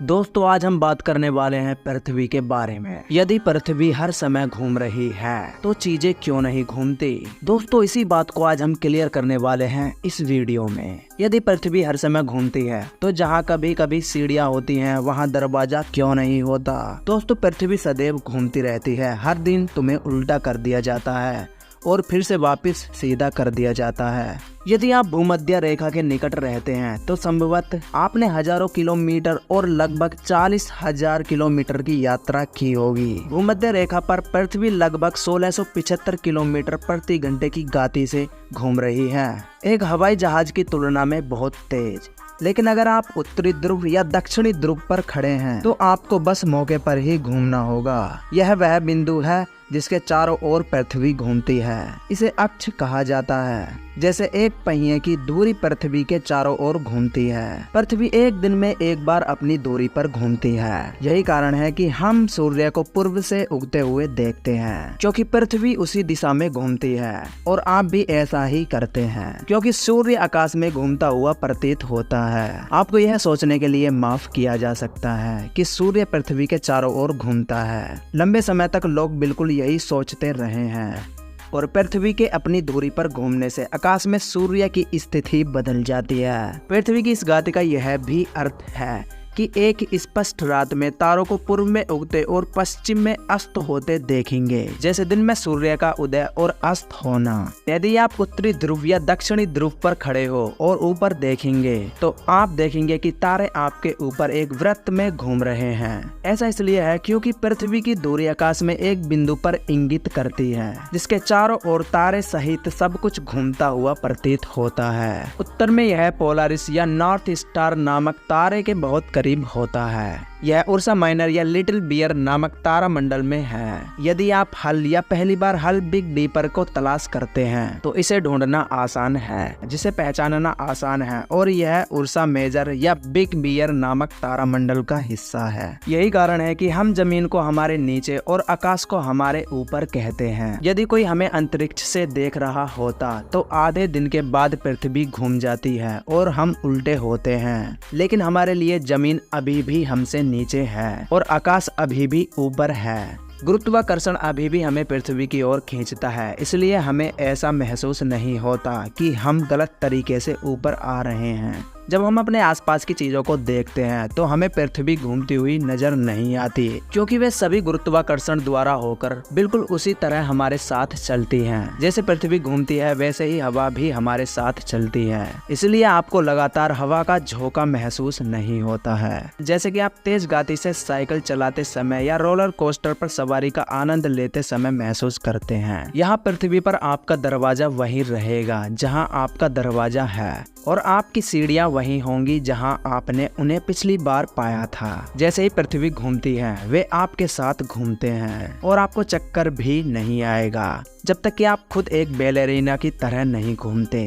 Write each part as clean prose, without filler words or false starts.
दोस्तों आज हम बात करने वाले हैं पृथ्वी के बारे में। यदि पृथ्वी हर समय घूम रही है तो चीजें क्यों नहीं घूमती। दोस्तों इसी बात को आज हम क्लियर करने वाले हैं इस वीडियो में। यदि पृथ्वी हर समय घूमती है तो जहाँ कभी कभी सीढ़ियाँ होती हैं वहाँ दरवाजा क्यों नहीं होता। दोस्तों पृथ्वी सदैव घूमती रहती है। हर दिन तुम्हें उल्टा कर दिया जाता है और फिर से वापस सीधा कर दिया जाता है। यदि आप भूमध्य रेखा के निकट रहते हैं तो संभवतः आपने हजारों किलोमीटर और लगभग 40,000 किलोमीटर की यात्रा की होगी। भूमध्य रेखा पर पृथ्वी लगभग 1675 किलोमीटर प्रति घंटे की गति से घूम रही है, एक हवाई जहाज की तुलना में बहुत तेज। लेकिन अगर आप उत्तरी ध्रुव या दक्षिणी ध्रुव पर खड़े हैं तो आपको बस मौके पर ही घूमना होगा। यह वह बिंदु है जिसके चारों ओर पृथ्वी घूमती है। इसे अक्ष कहा जाता है। जैसे एक पहिए की धुरी पृथ्वी के चारों ओर घूमती है। पृथ्वी एक दिन में एक बार अपनी धुरी पर घूमती है। यही कारण है कि हम सूर्य को पूर्व से उगते हुए देखते हैं, क्योंकि पृथ्वी उसी दिशा में घूमती है। और आप भी ऐसा ही करते हैं, क्योंकि सूर्य आकाश में घूमता हुआ प्रतीत होता है। आपको यह सोचने के लिए माफ किया जा सकता है कि सूर्य पृथ्वी के चारों ओर घूमता है। लंबे समय तक लोग बिल्कुल यही सोचते रहे हैं और पृथ्वी के अपनी धुरी पर घूमने से आकाश में सूर्य की स्थिति बदल जाती है। पृथ्वी की इस गति का यह भी अर्थ है कि एक स्पष्ट रात में तारों को पूर्व में उगते और पश्चिम में अस्त होते देखेंगे, जैसे दिन में सूर्य का उदय और अस्त होना। यदि आप उत्तरी ध्रुव या दक्षिणी ध्रुव पर खड़े हो और ऊपर देखेंगे तो आप देखेंगे कि तारे आपके ऊपर एक वृत्त में घूम रहे हैं। ऐसा इसलिए है क्योंकि पृथ्वी की दूरी आकाश में एक बिंदु पर इंगित करती है, जिसके चारों ओर तारे सहित सब कुछ घूमता हुआ प्रतीत होता है। उत्तर में यह पोलारिस या नॉर्थ स्टार नामक तारे के बहुत करीब होता है। यह उर्सा माइनर या लिटिल बियर नामक तारा मंडल में है। यदि आप हल या पहली बार हल बिग डीपर को तलाश करते हैं तो इसे ढूंढना आसान है, जिसे पहचानना आसान है, और यह उर्सा मेजर या बिग बियर नामक तारा मंडल का हिस्सा है। यही कारण है कि हम जमीन को हमारे नीचे और आकाश को हमारे ऊपर कहते हैं। यदि कोई हमें अंतरिक्ष से देख रहा होता तो आधे दिन के बाद पृथ्वी घूम जाती है और हम उल्टे होते हैं, लेकिन हमारे लिए जमीन अभी भी हमसे नीचे है और आकाश अभी भी ऊपर है। गुरुत्वाकर्षण अभी भी हमें पृथ्वी की ओर खींचता है, इसलिए हमें ऐसा महसूस नहीं होता कि हम गलत तरीके से ऊपर आ रहे हैं। जब हम अपने आसपास की चीजों को देखते हैं तो हमें पृथ्वी घूमती हुई नजर नहीं आती, क्योंकि वे सभी गुरुत्वाकर्षण द्वारा होकर बिल्कुल उसी तरह हमारे साथ चलती हैं। जैसे पृथ्वी घूमती है वैसे ही हवा भी हमारे साथ चलती है, इसलिए आपको लगातार हवा का झोंका महसूस नहीं होता है। जैसे कि आप तेज गति से साइकिल चलाते समय या रोलर कोस्टर पर सवारी का आनंद लेते समय महसूस करते हैं। यहाँ पृथ्वी पर आपका दरवाजा वही रहेगा जहाँ आपका दरवाजा है, और आपकी सीढ़ियाँ वही होंगी जहां आपने उन्हें पिछली बार पाया था। जैसे ही पृथ्वी घूमती है वे आपके साथ घूमते हैं और आपको चक्कर भी नहीं आएगा जब तक कि आप खुद एक बैलेरिना की तरह नहीं घूमते।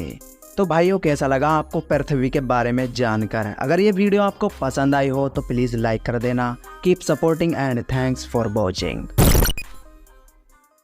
तो भाइयों कैसा लगा आपको पृथ्वी के बारे में जानकर। अगर ये वीडियो आपको पसंद आई हो तो प्लीज लाइक कर देना। Keep supporting and thanks for watching.